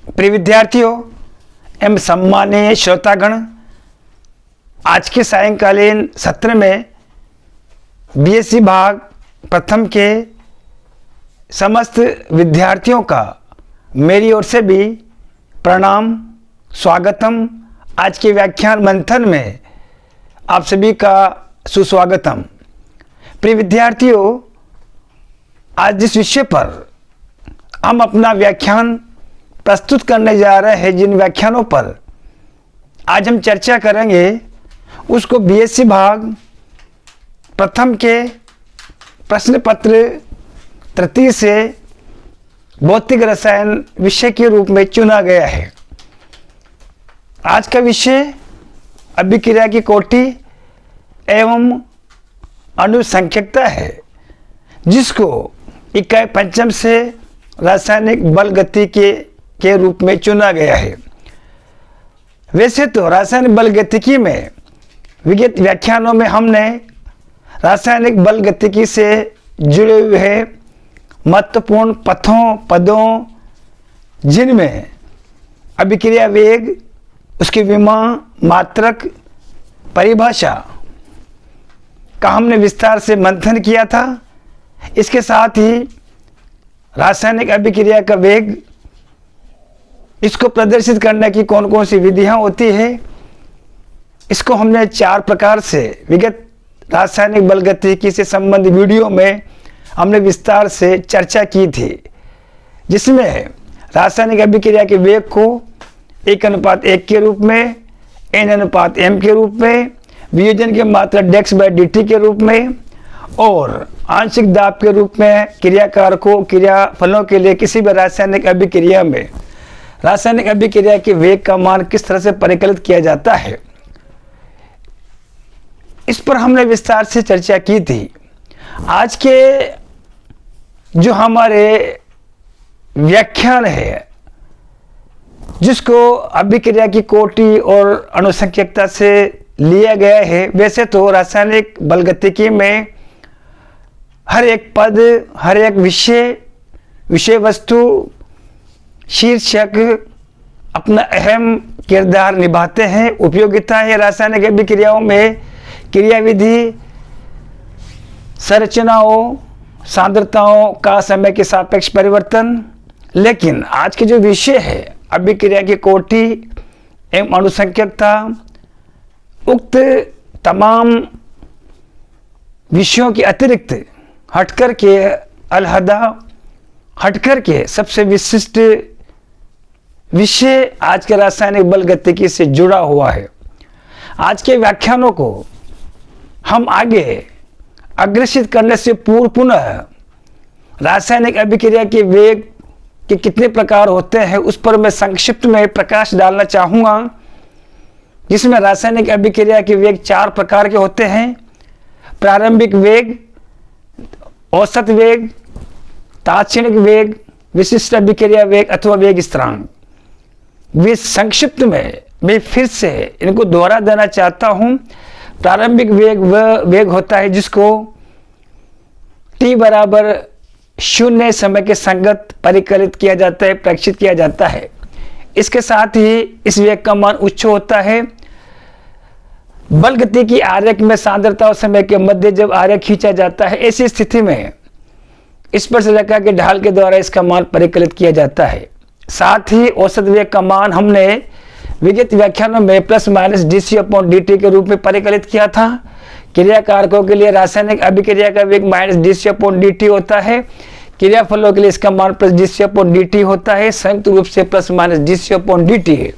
प्रिय विद्यार्थियों एवं सम्मानीय श्रोतागण, आज के सायंकालीन सत्र में बीएससी भाग प्रथम के समस्त विद्यार्थियों का मेरी ओर से भी प्रणाम, स्वागतम। आज के व्याख्यान मंथन में आप सभी का सुस्वागतम। प्रिय विद्यार्थियों, आज जिस विषय पर हम अपना व्याख्यान प्रस्तुत करने जा रहे हैं, जिन व्याख्यानों पर आज हम चर्चा करेंगे, उसको बीएससी भाग प्रथम के प्रश्न पत्र तृतीय से भौतिक रसायन विषय के रूप में चुना गया है। आज का विषय अभिक्रिया की कोटि एवं अनुसंख्यकता है, जिसको इकाई पंचम से रासायनिक बल गति के रूप में चुना गया है। वैसे तो रासायनिक बल गतिकी में विगत व्याख्यानों में हमने रासायनिक बल गतिकी से जुड़े हुए महत्वपूर्ण पदों जिनमें अभिक्रिया वेग, उसकी विमा, मात्रक, परिभाषा का हमने विस्तार से मंथन किया था। इसके साथ ही रासायनिक अभिक्रिया का वेग, इसको प्रदर्शित करने की कौन कौन सी विधियां होती है, इसको हमने 4 प्रकार से विगत रासायनिक बल गतिकी से संबंधित वीडियो में हमने विस्तार से चर्चा की थी, जिसमें रासायनिक अभिक्रिया के वेग को 1:1 के रूप में, N/M के रूप में, वियोजन की मात्रा dx/dt के रूप में और आंशिक दाब के रूप में क्रियाकारकों, क्रियाफलों के लिए किसी भी रासायनिक अभिक्रिया में रासायनिक अभिक्रिया के वेग का मान किस तरह से परिकलित किया जाता है, इस पर हमने विस्तार से चर्चा की थी। आज के जो हमारे व्याख्यान है, जिसको अभिक्रिया की कोटि और अनुसंख्यकता से लिया गया है, वैसे तो रासायनिक बल गतिकी में हर एक पद, हर एक विषय वस्तु, शीर्षक अपना अहम किरदार निभाते हैं। उपयोगिता है रासायनिक अभिक्रियाओं में क्रियाविधि, संरचनाओं, सांद्रताओं का समय के सापेक्ष परिवर्तन। लेकिन आज के जो विषय है अभिक्रिया की कोटि एवं अनुसंख्यकता, उक्त तमाम विषयों के अतिरिक्त हटकर के, अलहदा हटकर के सबसे विशिष्ट विषय आज के रासायनिक बल गतिकी से जुड़ा हुआ है। आज के व्याख्यानों को हम आगे अग्रसित करने से पूर्व पुनः रासायनिक अभिक्रिया के वेग के कितने प्रकार होते हैं, उस पर मैं संक्षिप्त में प्रकाश डालना चाहूँगा, जिसमें रासायनिक अभिक्रिया के वेग 4 प्रकार के होते हैं। प्रारंभिक वेग, औसत वेग, तात्क्षणिक वेग, विशिष्ट अभिक्रिया वेग अथवा वेग स्थिरांक। वे संक्षिप्त में मैं फिर से इनको दोहरा देना चाहता हूं। प्रारंभिक वेग वह वेग होता है जिसको t=0 समय के संगत परिकलित किया जाता है, प्रेक्षित किया जाता है। इसके साथ ही इस वेग का मान उच्च होता है। बल गतिकी आरेख में सांद्रता और समय के मध्य जब आरेख खींचा जाता है, ऐसी स्थिति में स्पर्श रेखा के ढाल के द्वारा इसका मान परिकलित किया जाता है। साथ ही औसत वेग का मान हमने विगत व्याख्यानों में +-dc/dt के रूप में परिकलित किया था। क्रियाकारकों के लिए रासायनिक अभिक्रिया का वेग -dc/dt होता है, क्रियाफलों के लिए इसका मान +dc/dt होता है। संयुक्त रूप से +-dc/dt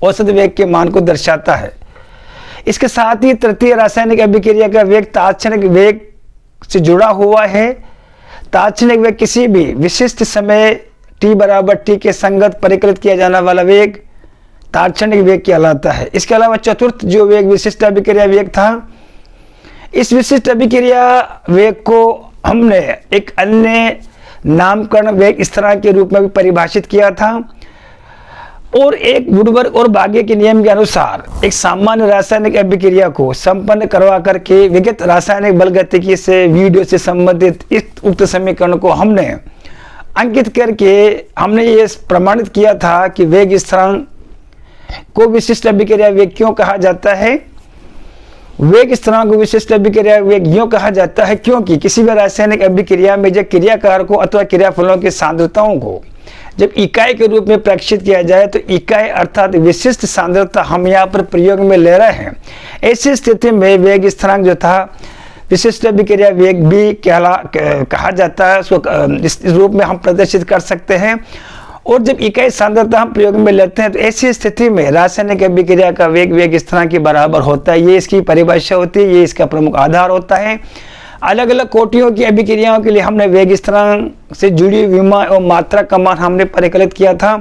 औसत वेग के मान को दर्शाता है। इसके साथ ही तृतीय रासायनिक अभिक्रिया का वेग तात्क्षणिक वेग से जुड़ा हुआ है। तात्क्षणिक वेग किसी भी विशिष्ट समय t के संगत परिकलित किया जाने वाला वेग तात्क्षणिक वेग कहलाता है। इसके अलावा चतुर्थ जो वेग विशिष्ट अभिक्रिया वेग था, इस विशिष्ट अभिक्रिया वेग को हमने एक अन्य नामकरण वेग स्थिरांक के रूप में भी परिभाषित किया था। और एक वुडवर्ड और बागे के नियम के अनुसार एक सामान्य रासायनिक अभिक्रिया को संपन्न करवा करके विगत रासायनिक बल गतिकी से वीडियो से संबंधित इस उक्त समीकरण को हमने अंकित करके हमने ये प्रमाणित किया था कि वेग स्थिरांक को विशिष्ट अभिक्रिया वेग क्यों कहा जाता है। वेग स्थिरांक को विशिष्ट अभिक्रिया वेग यूं कहा जाता है क्योंकि किसी भी रासायनिक अभिक्रिया में जब क्रियाकारकों अथवा क्रियाफलों की सांद्रताओं को जब इकाई के रूप में प्रक्षित किया जाए तो इकाई अर्थात विशिष्ट सांद्रता हम यहाँ पर प्रयोग में ले रहे हैं। ऐसी स्थिति में वेग स्थिरांक जो था विशिष्ट अभिक्रिया वेग भी कहा जाता है, उसको इस रूप में हम प्रदर्शित कर सकते हैं। और जब इकाई सांद्रता हम प्रयोग में लेते हैं तो ऐसी स्थिति में रासायनिक अभिक्रिया का वेग वेग स्थिरांक के बराबर होता है। ये इसकी परिभाषा होती है, ये इसका प्रमुख आधार होता है। अलग अलग कोटियों की अभिक्रियाओं के लिए हमने वेग स्थिरांक से जुड़ी विमा और मात्रा का मान हमने परिकलित किया था।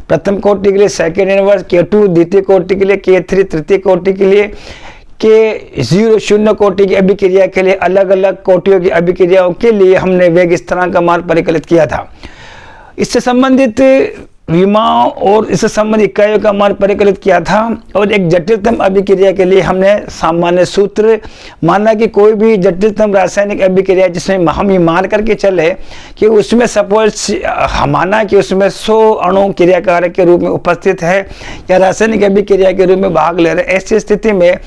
प्रथम कोटि के लिए सेकेंड इनवर्स K2, द्वितीय कोटि के लिए K3, तृतीय कोटि के लिए K0 शून्य कोटि की अभिक्रिया के लिए अलग अलग कोटियों की अभिक्रियाओं के लिए हमने वेग स्थिरांक का मान परिकलित किया था। इससे संबंधित विमाओं और इससे संबंधित इकाइयों का मान परिकलित किया था। और एक जटिलतम अभिक्रिया के लिए हमने सामान्य सूत्र माना कि कोई भी जटिलतम रासायनिक अभिक्रिया जिसमें हम ये मान करके चले कि उसमें सपोज माना कि उसमें 100 अणु क्रियाकारक के रूप में उपस्थित है या रासायनिक अभिक्रिया के रूप में भाग ले रहे, ऐसी स्थिति में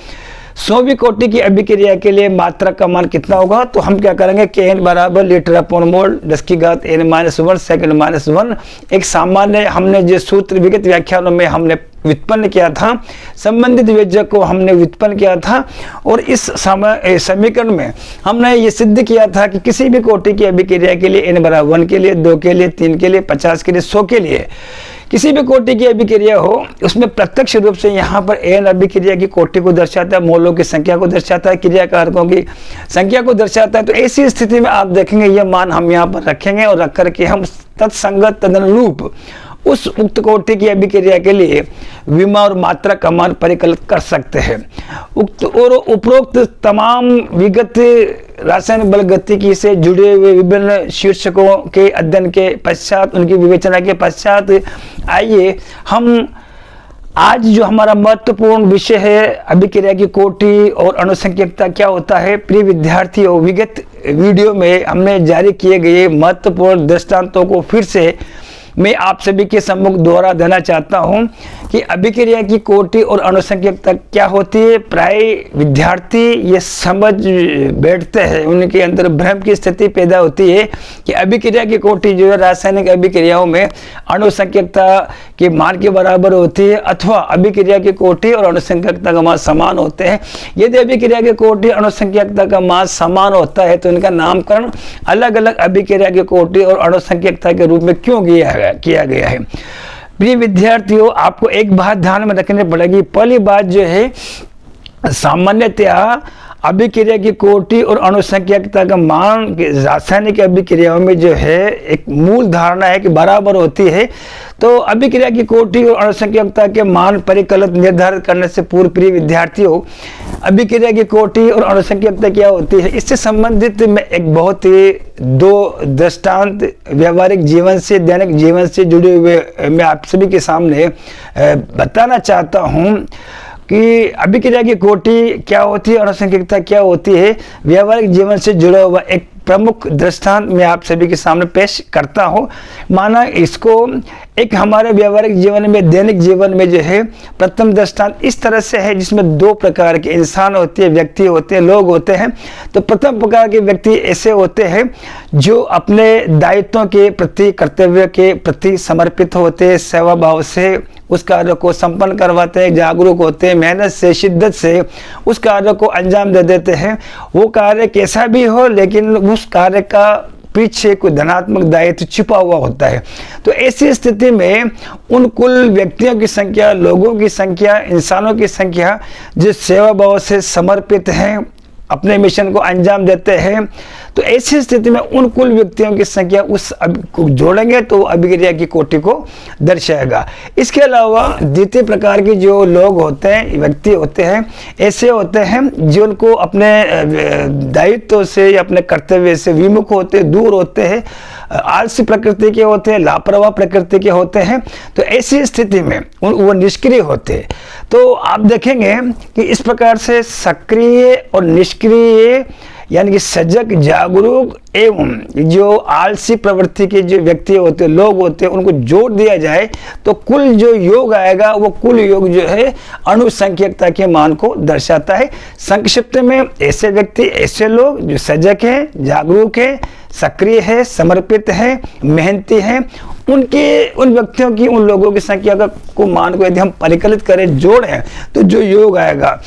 100वीं कोटि की अभिक्रिया के लिए मात्रा का मान कितना होगा, तो हम क्या करेंगे Kn बराबर लीटर अपॉन मोल 10⁻⁻⁻1 सेकंड -1 एक सामान्य हमने जो सूत्र विगत व्याख्यानों में हमने व्युत्पन्न किया था, संबंधित व्यंजक को हमने व्युत्पन्न किया था। और इस समीकरण में हमने ये सिद्ध किया था कि किसी भी कोटि की अभिक्रिया के लिए n बराबर 1 के लिए, 2 के लिए, 3 के लिए, 50 के लिए, 100 के लिए किसी भी कोटि की अभिक्रिया हो उसमें प्रत्यक्ष रूप से यहाँ पर n अभिक्रिया की कोटि को दर्शाता है, मोलों की संख्या को दर्शाता है, क्रियाकारकों की संख्या को दर्शाता है। तो ऐसी स्थिति में आप देखेंगे ये मान हम यहाँ पर रखेंगे और रख करके हम तत्संगत तदनुरूप उस उक्त कोटि की अभिक्रिया के लिए विमा और मात्रा का मान परिकलित कर सकते हैं। उक्त और उपरोक्त तमाम विगत रासायनिक बल गतिकी से जुड़े हुए विभिन्न शीर्षकों के अध्ययन के पश्चात, उनकी विवेचना के पश्चात आइए हम आज जो हमारा महत्वपूर्ण विषय है अभिक्रिया की कोटि और अणुसंख्यकता क्या होता है। प्रिय विद्यार्थियों, विगत वीडियो में हमने जारी किए गए महत्वपूर्ण दृष्टांतों को फिर से मैं आप सभी के सम्मुख दोहरा देना चाहता हूं कि अभिक्रिया की कोटि और अणुसंख्यकता क्या होती है। प्राय विद्यार्थी ये समझ बैठते हैं, उनके अंदर भ्रम की स्थिति पैदा होती है कि अभिक्रिया की कोटि जो है रासायनिक अभिक्रियाओं में अणुसंख्यकता के मान के बराबर होती है अथवा अभिक्रिया की कोटि और अणुसंख्यकता का मान समान होते हैं। यदि अभिक्रिया की कोटि अणुसंख्यकता का मान समान होता है तो इनका नामकरण अलग अलग अभिक्रिया की कोटि और अणुसंख्यकता के रूप में क्यों किया गया है। प्रिय विद्यार्थियों, आपको एक बात ध्यान में रखनी पड़ेगी। पहली बात जो है, सामान्यतया अभिक्रिया की कोटि और अणुसंख्यकता का मान रासायनिक अभिक्रियाओं में जो है एक मूल धारणा है कि बराबर होती है। तो अभिक्रिया की कोटि और अणुसंख्यकता के मान परिकलित निर्धारित करने से पूर्व प्रिय विद्यार्थियों, अभिक्रिया की कोटि और अणुसंख्यकता क्या होती है इससे संबंधित मैं एक बहुत ही 2 दृष्टांत व्यावहारिक जीवन से, दैनिक जीवन से जुड़े हुए मैं आप सभी के सामने बताना चाहता हूँ कि अभिक्रिया की कोटि क्या होती है, अणुसंख्यकता क्या होती है। व्यावहारिक जीवन से जुड़ा हुआ एक प्रमुख दृष्टांत मैं आप सभी के सामने पेश करता हूं। माना इसको एक हमारे व्यवहारिक जीवन में, दैनिक जीवन में जो है प्रथम दृष्टांत इस तरह से है जिसमें 2 प्रकार के इंसान होते हैं, व्यक्ति होते हैं, लोग होते हैं। तो प्रथम प्रकार के व्यक्ति ऐसे होते हैं जो अपने दायित्वों के प्रति, कर्तव्य के प्रति समर्पित होते हैं, सेवा भाव से उस कार्य को संपन्न करवाते हैं, जागरूक होते हैं, मेहनत से, शिद्दत से उस कार्य को अंजाम दे देते हैं। वो कार्य कैसा भी हो लेकिन उस कार्य का पीछे कोई धनात्मक दायित्व छिपा हुआ होता है। तो ऐसी स्थिति में उन कुल व्यक्तियों की संख्या, लोगों की संख्या, इंसानों की संख्या जो सेवा भाव से समर्पित हैं, अपने मिशन को अंजाम देते हैं, तो ऐसी स्थिति में उन कुल व्यक्तियों की संख्या उस को जोड़ेंगे तो अभिक्रिया की कोटि को दर्शाएगा। इसके अलावा द्वितीय प्रकार के जो लोग होते हैं, व्यक्ति होते हैं, ऐसे होते हैं जो उनको अपने दायित्व से या अपने कर्तव्य से विमुख होते, दूर होते हैं, आलसी प्रकृति के होते हैं, लापरवाह प्रकृति के होते हैं। तो ऐसी स्थिति में वो निष्क्रिय होते हैं। तो आप देखेंगे कि इस प्रकार से सक्रिय और निष्क्रिय यानी कि सजग, जागरूक एवं जो आलसी प्रवृत्ति के जो व्यक्ति होते हैं, लोग होते हैं, उनको जोड़ दिया जाए तो कुल जो योग आएगा वो कुल योग जो है अनुसंख्यकता के मान को दर्शाता है। संक्षिप्त में ऐसे व्यक्ति, ऐसे लोग जो सजग हैं, जागरूक हैं, सक्रिय है, समर्पित है, मेहनती है, उन व्यक्तियों की, उन लोगों की संख्या को मान को यदि हम परिकलित करें, जोड़ें, तो जो योग आएगा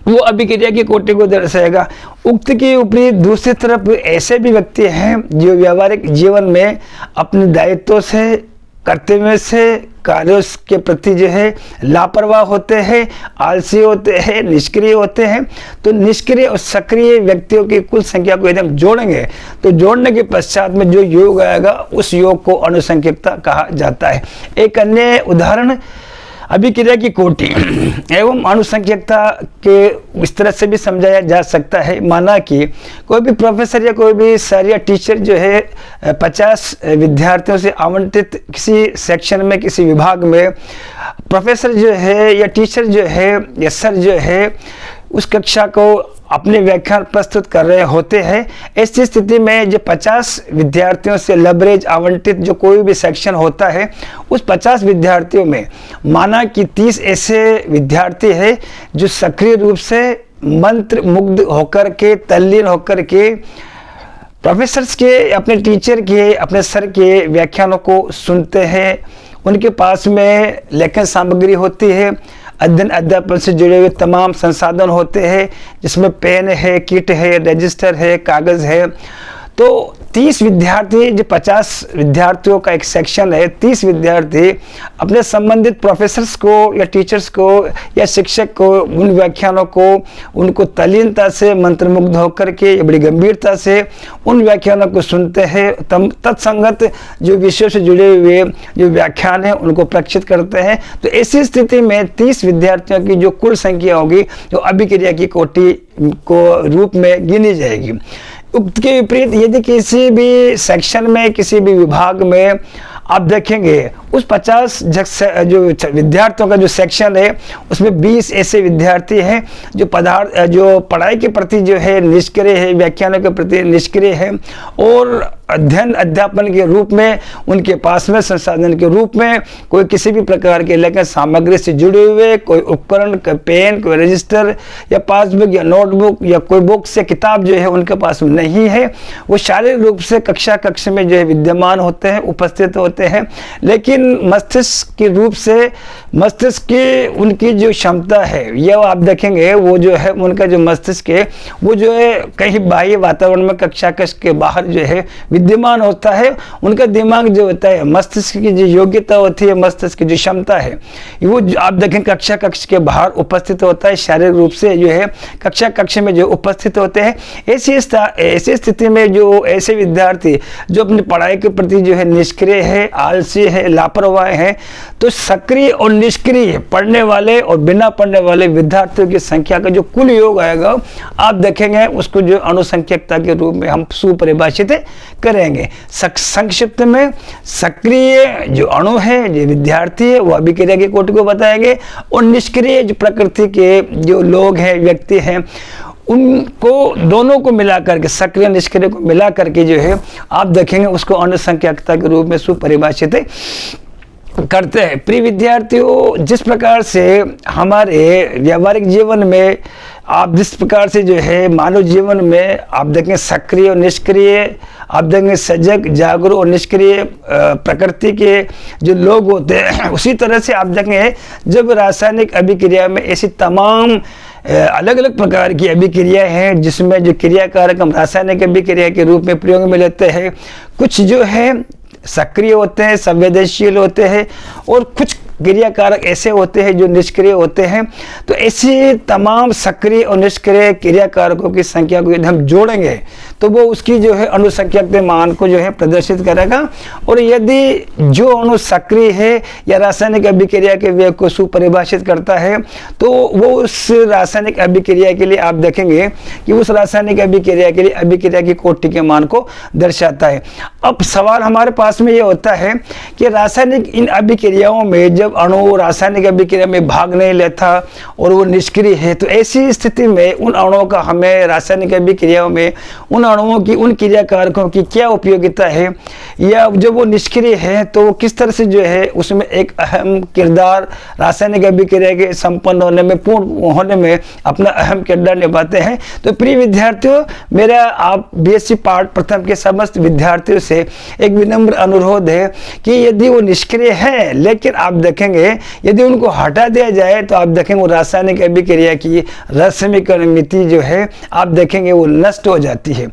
वो अभिक्रिया की कोटि को दर्शाएगा। उक्त के विपरीत दूसरी तरफ ऐसे भी व्यक्ति हैं जो व्यावहारिक जीवन में अपने दायित्वों से, कर्तव्य से, कार्यों के प्रति जो है लापरवाह होते हैं, आलसी होते हैं, निष्क्रिय होते हैं। तो निष्क्रिय और सक्रिय व्यक्तियों की कुल संख्या को यदि हम जोड़ेंगे तो जोड़ने के पश्चात में जो योग आएगा उस योग को अनुसंख्यकता कहा जाता है। एक अन्य उदाहरण अभिक्रिया की कोटि एवं अनुसंख्यकता के इस तरह से भी समझाया जा सकता है। माना कि कोई भी प्रोफेसर या कोई भी सर या टीचर जो है 50 विद्यार्थियों से आवंटित किसी सेक्शन में, किसी विभाग में प्रोफेसर जो है या टीचर जो है या सर जो है उस कक्षा को अपने व्याख्यान प्रस्तुत कर रहे होते हैं। ऐसी स्थिति में जो 50 विद्यार्थियों से लबरेज आवंटित जो कोई भी सेक्शन होता है, उस 50 विद्यार्थियों में माना कि 30 ऐसे विद्यार्थी हैं जो सक्रिय रूप से मंत्र मुग्ध होकर के, तल्लीन होकर के प्रोफेसर्स के, अपने टीचर के, अपने सर के व्याख्यानों को सुनते हैं। उनके पास में लेखन सामग्री होती है, अध्ययन अध्यापन से जुड़े हुए तमाम संसाधन होते हैं, जिसमें पेन है, किट है, रजिस्टर है, कागज है। तो 30 विद्यार्थी, जो 50 विद्यार्थियों का एक सेक्शन है, 30 विद्यार्थी अपने संबंधित प्रोफेसर्स को या टीचर्स को या शिक्षक को उन व्याख्यानों को, उनको तल्लीनता से, मंत्रमुग्ध होकर के या बड़ी गंभीरता से उन व्याख्यानों को सुनते हैं। तत्संगत जो विषयों से जुड़े हुए जो व्याख्यान हैं उनको प्रक्षित करते हैं। तो ऐसी स्थिति में 30 विद्यार्थियों की जो कुल संख्या होगी जो अभिक्रिया की कोटि को रूप में गिनी जाएगी। उक्त के विपरीत यदि किसी भी सेक्शन में, किसी भी विभाग में आप देखेंगे उस 50 जो विद्यार्थियों का जो सेक्शन है उसमें 20 ऐसे विद्यार्थी हैं जो पढ़ाई के प्रति जो है निष्क्रिय है, व्याख्यानों के प्रति निष्क्रिय है और अध्ययन अध्यापन के रूप में उनके पास में संसाधन के रूप में कोई किसी भी प्रकार के लेखन सामग्री से जुड़े हुए कोई उपकरण, कोई पेन, कोई रजिस्टर या पासबुक या नोटबुक या कोई बुक्स या किताब जो है उनके पास में नहीं है। वो शारीरिक रूप से कक्ष में जो है विद्यमान होते हैं, उपस्थित होते हैं, लेकिन मस्तिष्क के रूप से मस्तिष्क की उनकी जो क्षमता है यह आप देखेंगे वो जो है उनका जो मस्तिष्क है वो जो है कहीं बाह्य वातावरण में कक्षा के बाहर जो है विद्यमान होता है। उनका दिमाग जो होता है, मस्तिष्क की जो योग्यता होती है, मस्तिष्क की जो क्षमता है वो आप देखें कक्ष के बाहर उपस्थित होता है, शारीरिक रूप से जो है कक्ष में जो उपस्थित होते हैं। ऐसी स्थिति में जो ऐसे विद्यार्थी जो अपनी पढ़ाई के प्रति जो है निष्क्रिय है, आलसी है, लापरवाह है, तो सक्रिय और निष्क्रिय पढ़ने वाले और बिना पढ़ने वाले विद्यार्थियों की संख्या का जो कुल योग आएगा आप देखेंगे उसको जो अनुसंख्यकता के रूप में हम सुपरिभाषित करेंगे। संक्षिप्त में सक्रिय जो अणु है, जो विद्यार्थी है, वो अभिक्रिया की कोटि को बताएंगे और निष्क्रिय जो प्रकृति के जो लोग हैं, व्यक्ति हैं, उनको दोनों को मिलाकर के, सक्रिय निष्क्रिय को मिला करके जो है आप देखेंगे उसको अनुसंख्यकता के रूप में सुपरिभाषित करते हैं। प्रिय विद्यार्थियों, जिस प्रकार से हमारे व्यावहारिक जीवन में आप जिस प्रकार से जो है मानव जीवन में आप देखेंगे सक्रिय और निष्क्रिय, आप देखेंगे सजग, जागरूक और निष्क्रिय प्रकृति के जो लोग होते हैं, उसी तरह से आप देखेंगे जब रासायनिक अभिक्रिया में ऐसी तमाम अलग अलग प्रकार की अभिक्रिया हैं जिसमें जो क्रिया कारक हम रासायनिक अभिक्रिया के रूप में प्रयोग में लेते हैं, कुछ जो है सक्रिय होते हैं, संवेदनशील होते हैं और कुछ क्रिया कारक ऐसे होते हैं जो निष्क्रिय होते हैं। तो ऐसी तमाम सक्रिय और निष्क्रिय क्रिया कारकों की संख्या को यदि हम जोड़ेंगे तो वो उसकी जो है अनुसंख्यक मान को जो है प्रदर्शित करेगा। और यदि जो अणु सक्रिय है या रासायनिक अभिक्रिया के वेग को सुपरिभाषित करता है तो वो उस रासायनिक अभिक्रिया के लिए आप देखेंगे कि उस रासायनिक अभिक्रिया के लिए अभिक्रिया की कोटि के मान को दर्शाता है। अब सवाल हमारे पास में ये होता है कि रासायनिक इन अभिक्रियाओं में जब मतलब अणु रासायनिक अभिक्रिया में भाग नहीं लेता और वो निष्क्रिय है, तो ऐसी स्थिति में उन अणुओं का हमें रासायनिक अभिक्रियाओं में उन अणुओं की, उन क्रिया कारकों की क्या उपयोगिता है, या जब वो निष्क्रिय है तो वो किस तरह से जो है उसमें एक अहम किरदार रासायनिक अभिक्रिया के संपन्न होने में, पूर्ण होने में अपना अहम किरदार निभाते हैं। तो प्रिय विद्यार्थियों, मेरा आप बीएससी पार्ट प्रथम के समस्त विद्यार्थियों से एक विनम्र अनुरोध है कि यदि वो निष्क्रिय है, लेकिन आप देखेंगे यदि उनको हटा दिया जाए तो आप देखेंगे वो रासायनिक अभिक्रिया की रस समीकरण मिति जो है आप देखेंगे वो नष्ट हो जाती है।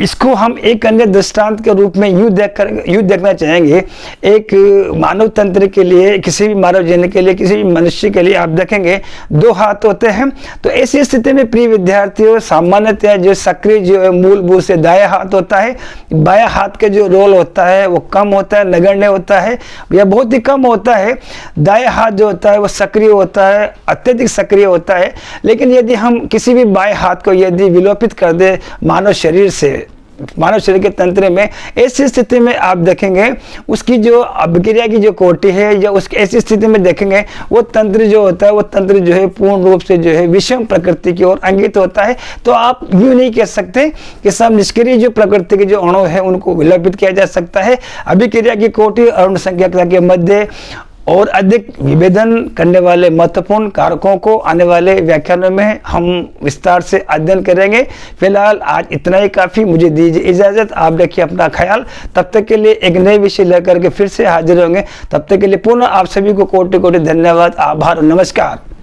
इसको हम एक अन्य दृष्टांत के रूप में यूं देखना चाहेंगे। एक मानव तंत्र के लिए, किसी भी मानव जन के लिए, किसी भी मनुष्य के लिए आप देखेंगे दो हाथ होते हैं। तो ऐसी स्थिति में प्रिय विद्यार्थियों, सामान्यतः जो सक्रिय जो है मूलभूत से दायां हाथ होता है, बायां हाथ का जो रोल होता है वो कम होता है, नगण्य होता है या बहुत ही कम होता है। दायां हाथ जो होता है वो सक्रिय होता है, अत्यधिक सक्रिय होता है। लेकिन यदि हम किसी भी बाएं हाथ को यदि विलोपित कर दे मानव शरीर के तंत्र में, ऐसी स्थिति में आप देखेंगे उसकी जो अभिक्रिया की जो कोटि है, या उसकी ऐसी स्थिति में देखेंगे वो तंत्र जो होता है, वो तंत्र जो है पूर्ण रूप से जो है विषम प्रकृति की ओर अंकित होता है। तो आप यूं नहीं कह सकते कि सब निष्क्रिय जो प्रकृति के जो अणु है उनको विलोपित किया जा सकता है। अभिक्रिया की कोटि अणु संख्यकता के मध्य और अधिक विभेदन करने वाले महत्वपूर्ण कारकों को आने वाले व्याख्यानों में हम विस्तार से अध्ययन करेंगे। फिलहाल आज इतना ही काफ़ी, मुझे दीजिए इजाज़त। आप रखिए अपना ख्याल। तब तक के लिए एक नए विषय लेकर के फिर से हाजिर होंगे। तब तक के लिए पुनः आप सभी को कोटि कोटि धन्यवाद, आभार, नमस्कार।